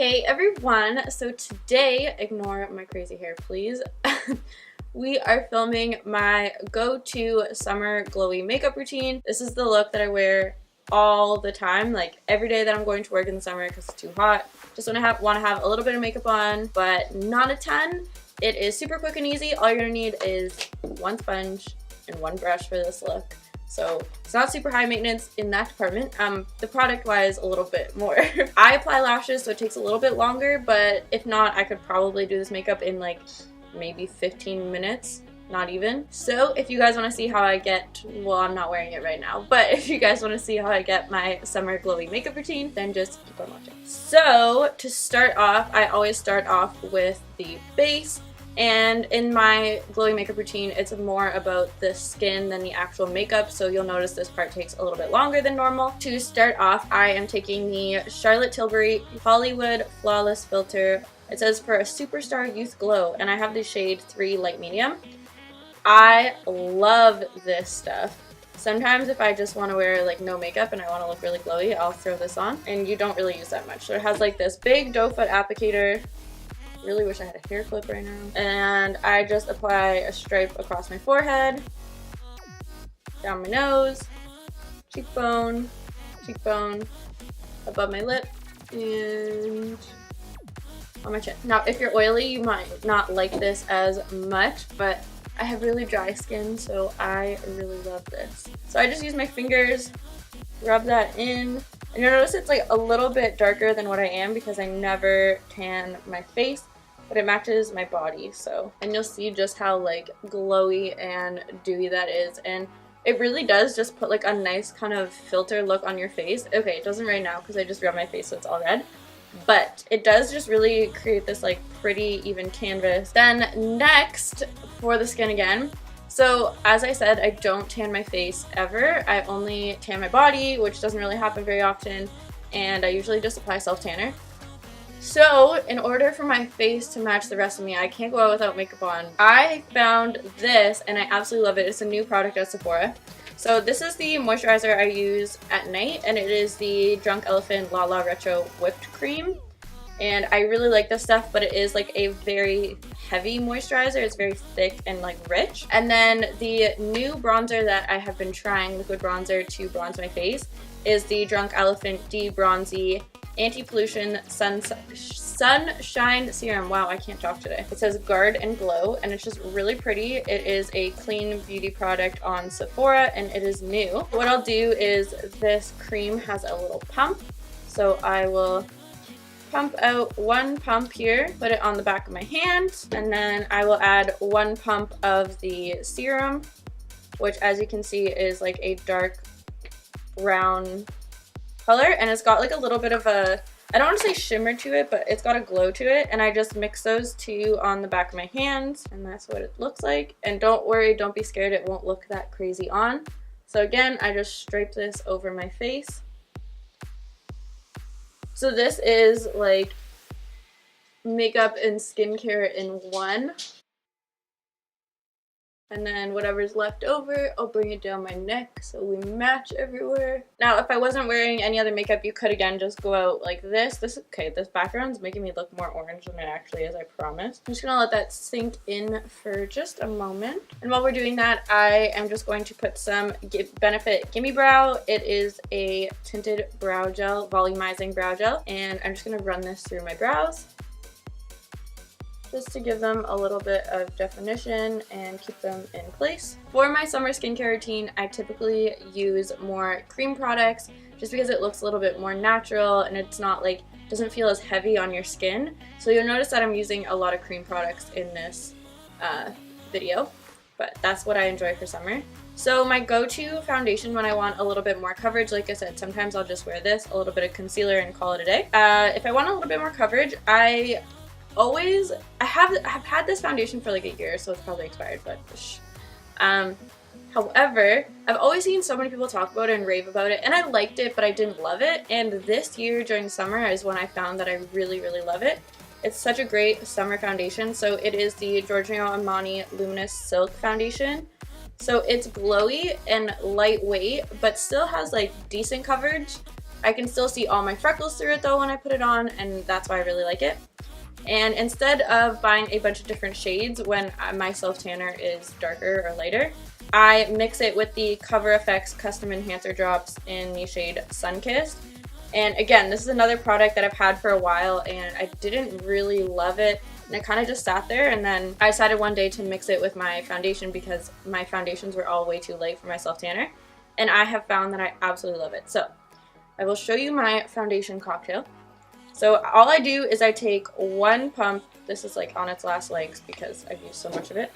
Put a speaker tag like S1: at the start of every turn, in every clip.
S1: Hey everyone, so today, ignore my crazy hair please, we are filming my go-to summer glowy makeup routine. This is the look that I wear all the time, like every day that I'm going to work in the summer because it's too hot. Just want to have a little bit of makeup on, but not a ton. It is super quick and easy. All you're gonna need is one sponge and one brush for this look. So it's not super high maintenance in that department. The product wise, a little bit more. I apply lashes, so it takes a little bit longer, but if not, I could probably do this makeup in like maybe 15 minutes, not even. So if you guys want to see how I get, well, I'm not wearing it right now, but if you guys want to see how I get my summer glowy makeup routine, then just keep on watching. So to start off, I always start off with the base. And in my glowy makeup routine, it's more about the skin than the actual makeup, so you'll notice this part takes a little bit longer than normal. To start off, I am taking the Charlotte Tilbury Hollywood Flawless Filter. It says for a superstar youth glow, and I have the shade 3 light medium. I love this stuff. Sometimes if I just want to wear like no makeup and I want to look really glowy, I'll throw this on, and you don't really use that much. So it has like this big doe foot applicator. Really wish I had a hair clip right now. And I just apply a stripe across my forehead, down my nose, cheekbone, above my lip, and on my chin. Now, if you're oily, you might not like this as much, but I have really dry skin, so I really love this. So I just use my fingers, rub that in. And you'll notice it's like a little bit darker than what I am because I never tan my face, but it matches my body. So, and you'll see just how like glowy and dewy that is. And it really does just put like a nice kind of filter look on your face. Okay, it doesn't right now because I just rubbed my face so it's all red. But it does just really create this like pretty even canvas. Then next, for the skin again. So as I said, I don't tan my face ever. I only tan my body, which doesn't really happen very often, and I usually just apply self-tanner. So in order for my face to match the rest of me, I can't go out without makeup on. I found this and I absolutely love it. It's a new product at Sephora. So this is the moisturizer I use at night, and it is the Drunk Elephant La La Retro Whipped Cream. And I really like this stuff, but it is like a very heavy moisturizer. It's very thick and like rich. And then the new bronzer that I have been trying, liquid bronzer to bronze my face, is the Drunk Elephant De-Bronzy Anti-Pollution Sunshine Serum. Wow, I can't talk today. It says Guard and Glow, and it's just really pretty. It is a clean beauty product on Sephora, and it is new. What I'll do is this cream has a little pump, so I will pump out one pump here, put it on the back of my hand, and then I will add one pump of the serum, which as you can see is like a dark brown color, and it's got like a little bit of a, I don't want to say shimmer to it, but it's got a glow to it, and I just mix those two on the back of my hands, and that's what it looks like. And don't worry, don't be scared, it won't look that crazy on. So again, I just stripe this over my face. So this is like makeup and skincare in one. And then whatever's left over, I'll bring it down my neck so we match everywhere. Now, if I wasn't wearing any other makeup, you could again just go out like this. Okay, this background's making me look more orange than it actually is, I promise. I'm just gonna let that sink in for just a moment. And while we're doing that, I am just going to put some Benefit Gimme Brow. It is a tinted brow gel, volumizing brow gel. And I'm just gonna run this through my brows, just to give them a little bit of definition and keep them in place. For my summer skincare routine, I typically use more cream products just because it looks a little bit more natural and it's not like, doesn't feel as heavy on your skin. So you'll notice that I'm using a lot of cream products in this video, but that's what I enjoy for summer. So my go-to foundation when I want a little bit more coverage, like I said, sometimes I'll just wear this, a little bit of concealer, and call it a day. If I want a little bit more coverage, I have had this foundation for like a year, so it's probably expired, but however, I've always seen so many people talk about it and rave about it, and I liked it, but I didn't love it. And this year during summer is when I found that I really love it. It's such a great summer foundation. So it is the Giorgio Armani Luminous Silk Foundation. So it's glowy and lightweight, but still has like decent coverage. I can still see all my freckles through it though when I put it on, and that's why I really like it. And instead of buying a bunch of different shades when my self tanner is darker or lighter, I mix it with the Cover FX Custom Enhancer Drops in the shade Sunkissed. And again, this is another product that I've had for a while and I didn't really love it. And it kind of just sat there, and then I decided one day to mix it with my foundation because my foundations were all way too light for my self tanner. And I have found that I absolutely love it. So I will show you my foundation cocktail. So all I do is I take one pump. This is like on its last legs because I've used so much of it.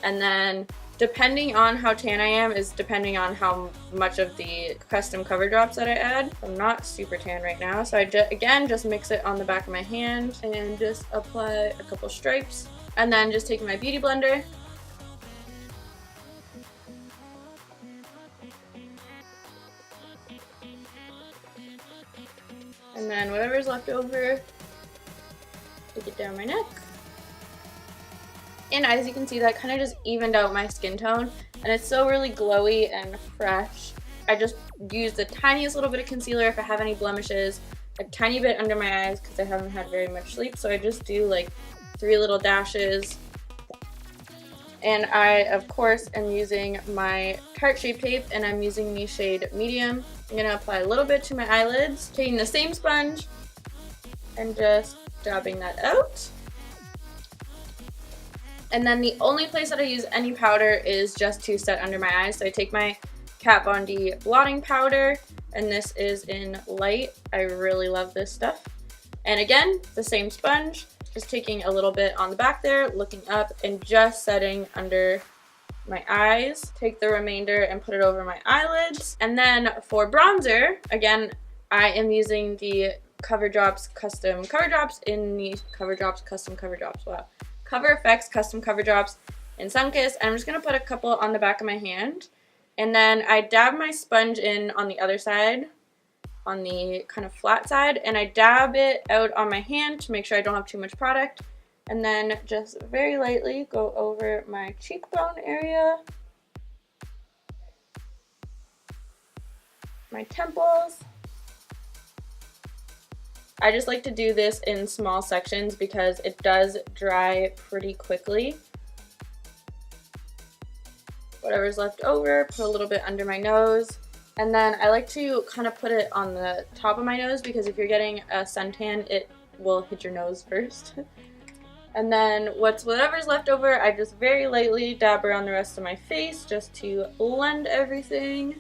S1: And then depending on how tan I am is depending on how much of the custom cover drops that I add. I'm not super tan right now, so I again just mix it on the back of my hand and just apply a couple stripes. And then just take my beauty blender. And then whatever's left over, take it down my neck. And as you can see, that kind of just evened out my skin tone, and it's still really glowy and fresh. I just used the tiniest little bit of concealer if I have any blemishes, a tiny bit under my eyes because I haven't had very much sleep, so I just do like 3 little dashes. And I, of course, am using my Tarte Shape Tape, and I'm using the shade Medium. I'm going to apply a little bit to my eyelids, taking the same sponge and just dabbing that out. And then the only place that I use any powder is just to set under my eyes. So I take my Kat Von D blotting powder, and this is in light. I really love this stuff. And again, the same sponge, just taking a little bit on the back there, looking up, and just setting under my eyes. Take the remainder and put it over my eyelids. And then for bronzer, again, I am using the Cover Drops Custom Cover Drops in the Cover Drops Custom Cover Drops. Wow. Cover FX Custom Cover Drops in Sunkissed, and I'm just going to put a couple on the back of my hand. And then I dab my sponge in on the other side, on the kind of flat side, and I dab it out on my hand to make sure I don't have too much product. And then just very lightly go over my cheekbone area, my temples. I just like to do this in small sections because it does dry pretty quickly. Whatever's left over, put a little bit under my nose. And then I like to kind of put it on the top of my nose because if you're getting a suntan, it will hit your nose first. And then whatever's left over, I just very lightly dab around the rest of my face just to blend everything.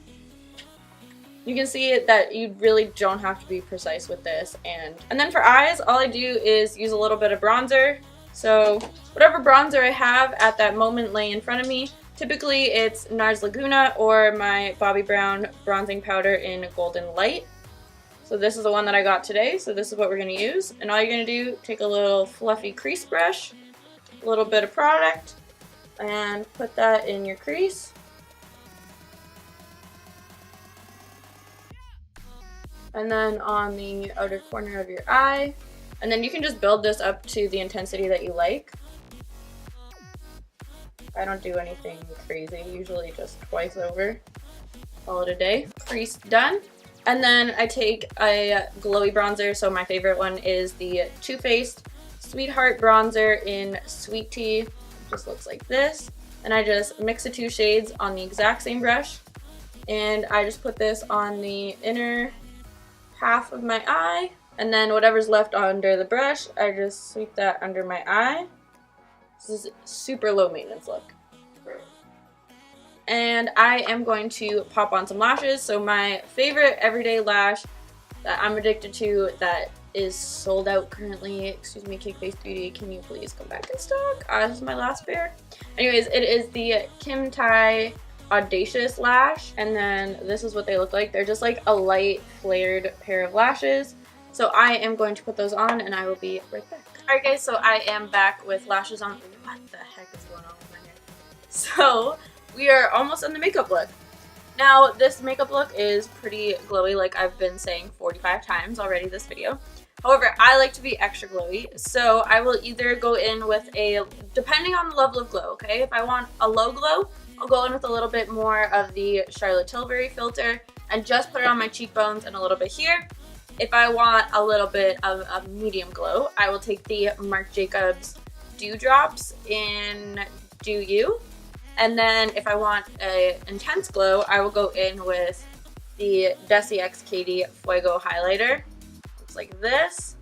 S1: You can see that you really don't have to be precise with this. And then for eyes, all I do is use a little bit of bronzer. So whatever bronzer I have at that moment laying in front of me, typically it's NARS Laguna or my Bobbi Brown bronzing powder in Golden Light. So this is the one that I got today, so this is what we're going to use. And all you're going to do, take a little fluffy crease brush, a little bit of product, and put that in your crease. And then on the outer corner of your eye. And then you can just build this up to the intensity that you like. I don't do anything crazy, usually just twice over. Call it a day. Crease done. And then I take a glowy bronzer, so my favorite one is the Too Faced Sweetheart Bronzer in Sweet Tea. It just looks like this. And I just mix the 2 shades on the exact same brush. And I just put this on the inner half of my eye. And then whatever's left under the brush, I just sweep that under my eye. This is super low maintenance look. And I am going to pop on some lashes. So my favorite everyday lash that I'm addicted to that is sold out currently, excuse me, Cakeface Beauty, can you please come back in stock? This is my last pair. Anyways, it is the Kim Tai Audacious Lash, and then this is what they look like. They're just like a light flared pair of lashes. So I am going to put those on and I will be right back. Alright guys, so I am back with lashes on. What the heck is going on with my hair? So we are almost on the makeup look. Now this makeup look is pretty glowy, like I've been saying 45 times already this video. However, I like to be extra glowy, so I will either go in with depending on the level of glow, okay? If I want a low glow, I'll go in with a little bit more of the Charlotte Tilbury filter. and just put it on my cheekbones and a little bit here. If I want a little bit of a medium glow, I will take the Marc Jacobs Dewdrops in Do You. And then if I want an intense glow, I will go in with the Desi X Katy Fuego highlighter. Looks like this.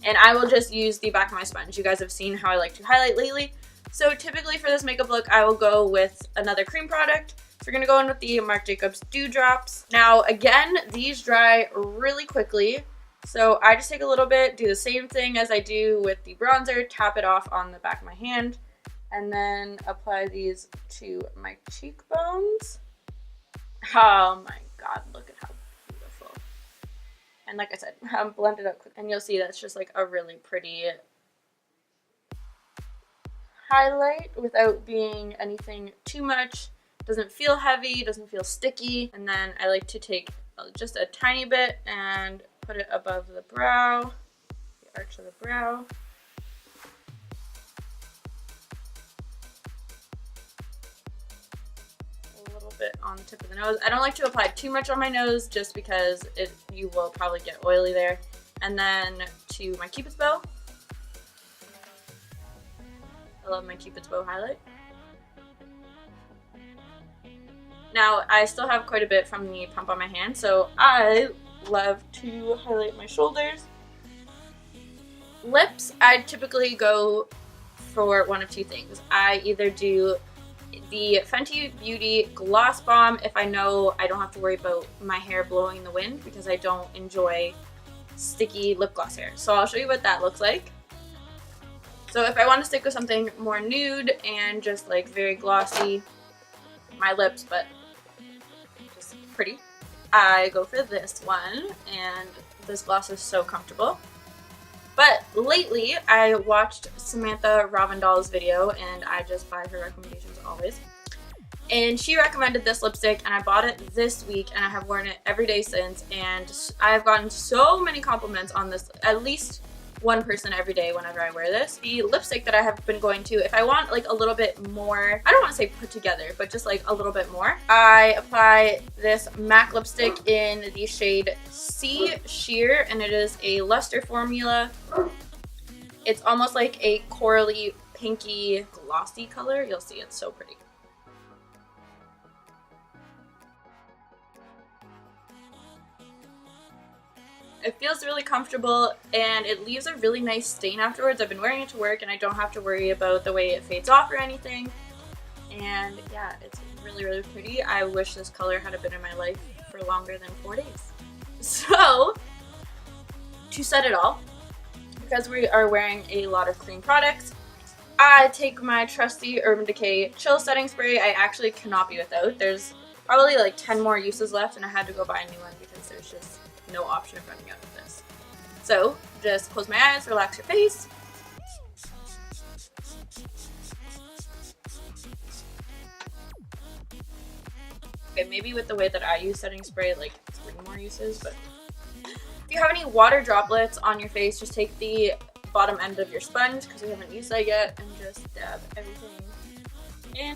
S1: And I will just use the back of my sponge. You guys have seen how I like to highlight lately. So typically for this makeup look, I will go with another cream product. So we're going to go in with the Marc Jacobs Dewdrops. Now again, these dry really quickly. So I just take a little bit, do the same thing as I do with the bronzer, tap it off on the back of my hand, and then apply these to my cheekbones. Oh my god, look at how beautiful. And like I said, blend it up quick, and you'll see that's just like a really pretty highlight without being anything too much. Doesn't feel heavy, doesn't feel sticky. And then I like to take just a tiny bit and put it above the brow, the arch of the brow. Bit on the tip of the nose. I don't like to apply too much on my nose just because you will probably get oily there. And then to my Cupid's bow. I love my Cupid's bow highlight. Now I still have quite a bit from the pump on my hand, so I love to highlight my shoulders. Lips, I typically go for one of two things. I either do the Fenty Beauty Gloss Bomb if I know I don't have to worry about my hair blowing in the wind, because I don't enjoy sticky lip gloss hair. So I'll show you what that looks like. So if I want to stick with something more nude and just like very glossy my lips, but just pretty, I go for this one, and this gloss is so comfortable. But lately, I watched Samantha Ravindal's video, and I just buy her recommendations always. And she recommended this lipstick, and I bought it this week, and I have worn it every day since. And I've gotten so many compliments on this, at least one person every day whenever I wear this. The lipstick that I have been going to, if I want like a little bit more, I don't want to say put together, but just like a little bit more, I apply this MAC lipstick in the shade C Sheer, and it is a luster formula. It's almost like a corally, pinky, glossy color. You'll see, it's so pretty. It feels really comfortable, and it leaves a really nice stain afterwards. I've been wearing it to work, and I don't have to worry about the way it fades off or anything. And yeah, it's really, really pretty. I wish this color had been in my life for longer than 4 days. So, to set it all, because we are wearing a lot of cream products, I take my trusty Urban Decay Chill Setting Spray. I actually cannot be without. There's probably like 10 more uses left, and I had to go buy a new one because there's just no option of running out of this. So just close my eyes, relax your face. Okay, maybe with the way that I use setting spray, like 3 more uses, but if you have any water droplets on your face, just take the bottom end of your sponge, because we haven't used that yet, and just dab everything in.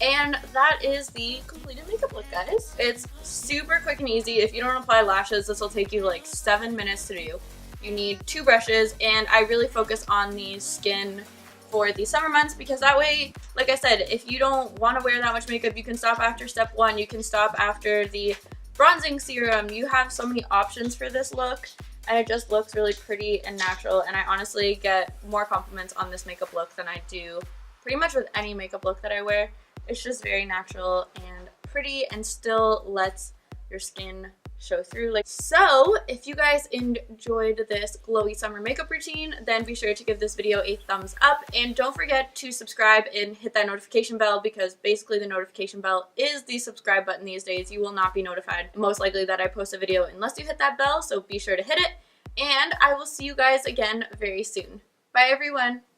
S1: And that is the completed makeup look, guys. It's super quick and easy. If you don't apply lashes, this will take you like 7 minutes to do. You need 2 brushes, and I really focus on the skin for the summer months, because that way, like I said, if you don't want to wear that much makeup, you can stop after step 1, you can stop after the bronzing serum. You have so many options for this look, and it just looks really pretty and natural. And I honestly get more compliments on this makeup look than I do pretty much with any makeup look that I wear. It's just very natural and pretty, and still lets your skin show through. So if you guys enjoyed this glowy summer makeup routine, then be sure to give this video a thumbs up, and don't forget to subscribe and hit that notification bell, because basically the notification bell is the subscribe button these days. You will not be notified most likely that I post a video unless you hit that bell, so be sure to hit it, and I will see you guys again very soon. Bye everyone.